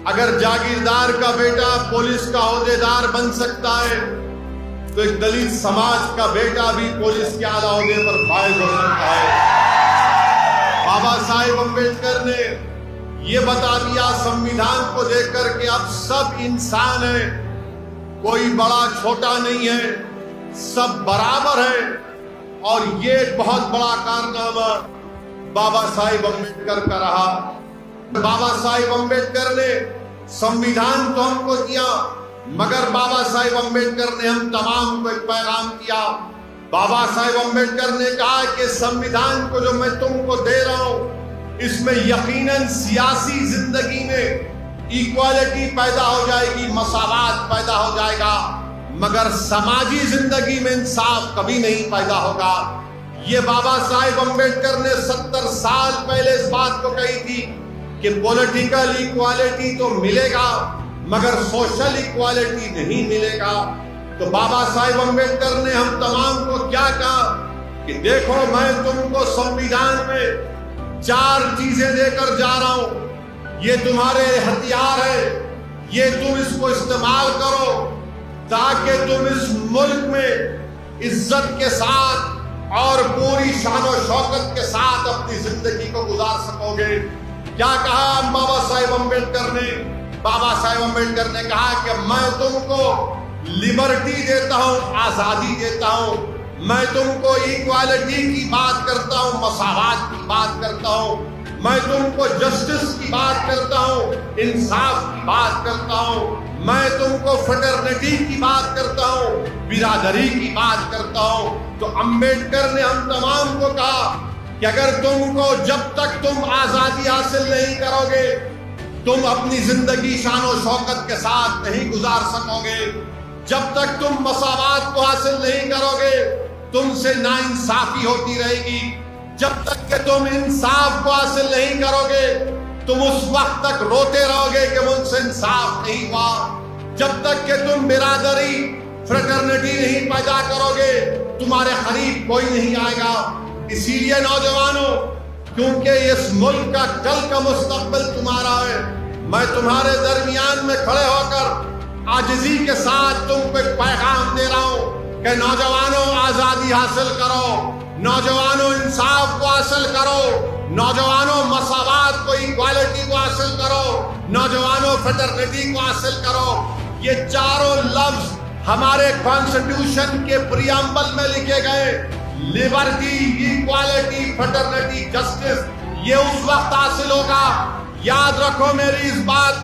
اگر جاگیردار کا بیٹا پولیس کا عہدیدار بن سکتا ہے تو ایک دلت سماج کا بیٹا بھی پولیس کے اعلیٰ عہدے پر فائز ہو سکتا ہے۔ بابا صاحب امبیڈکر نے یہ بتا دیا سمویدھان کو دیکھ کر کہ اب سب انسان ہیں، کوئی بڑا چھوٹا نہیں ہے، سب برابر ہیں، اور یہ ایک بہت بڑا کارنامہ بابا صاحب امبیڈکر کا رہا۔ بابا صاحب امبیڈکر نے سمویدھان تو ہم کو دیا، مگر بابا صاحب امبیڈکر نے ہم تمام کو ایک پیغام دیا۔ بابا صاحب امبیڈکر نے کہا کہ سمویدھان کو جو میں تم کو دے رہا ہوں، اس میں یقیناً سیاسی زندگی میں ایکوالٹی پیدا ہو جائے گی، مساوات پیدا ہو جائے گا، مگر سماجی زندگی میں انصاف کبھی نہیں پیدا ہوگا۔ یہ بابا صاحب امبیڈکر نے 70 سال پہلے اس بات کو کہی تھی کہ پولیٹیکل ایکوالٹی تو ملے گا مگر سوشل ایکوالٹی نہیں ملے گا۔ تو بابا صاحب امبیڈکر نے ہم تمام کو کیا کہا کہ دیکھو میں تم کو سمویدھان میں 4 چیزیں دے کر جا رہا ہوں، یہ تمہارے ہتھیار ہے، یہ تم اس کو استعمال کرو تاکہ تم اس ملک میں عزت کے ساتھ اور پوری شان و شوکت کے ساتھ اپنی زندگی کو گزار سکو گے۔ کیا کہا بابا صاحب امبیڈکر نے؟ بابا صاحب امبیڈکر نے کہا کہ میں تم کو لبرٹی دیتا ہوں، آزادی دیتا ہوں، میں تم کو ایکوالٹی کی بات کرتا ہوں، مساوات کی بات کرتا ہوں، میں تم کو جسٹس کی بات کرتا ہوں، انصاف کی بات کرتا ہوں، میں تم کو فریٹرنٹی کی بات کرتا ہوں، برادری کی بات کرتا ہوں۔ تو امبیڈکر نے ہم تمام کو کہا کہ اگر تم کو جب تک تم آزادی حاصل نہیں کرو گے تم اپنی زندگی شان و شوکت کے ساتھ نہیں گزار سکو گے، جب تک تم مساوات کو حاصل نہیں کرو گے تم سے ناانصافی ہوتی رہے گی، جب تک کہ تم انصاف کو حاصل نہیں کرو گے تم اس وقت تک روتے رہو گے کہ مجھ سے انصاف نہیں ہوا، جب تک کہ تم برادری فریٹرنٹی نہیں پیدا کرو گے تمہارے قریب کوئی نہیں آئے گا۔ اسی لیے نوجوانوں، کیونکہ اس ملک کا کل کا مستقبل تمہارا ہے، میں تمہارے درمیان میں کھڑے ہو کر عاجزی کے ساتھ تم کو ایک پیغام دے رہا ہوں کہ نوجوانوں آزادی حاصل کرو، نوجوانوں انصاف کو حاصل کرو، نوجوانوں مساوات کو ایکوالٹی کو حاصل کرو، نوجوانوں فریٹرنٹی کو حاصل کرو۔ یہ چاروں لفظ ہمارے کانسٹیٹیوشن کے پریامبل میں لکھے گئے، لبرٹی، ایکوالٹی، فریٹرنٹی، جسٹس، یہ اس وقت حاصل ہوگا۔ یاد رکھو میری اس بات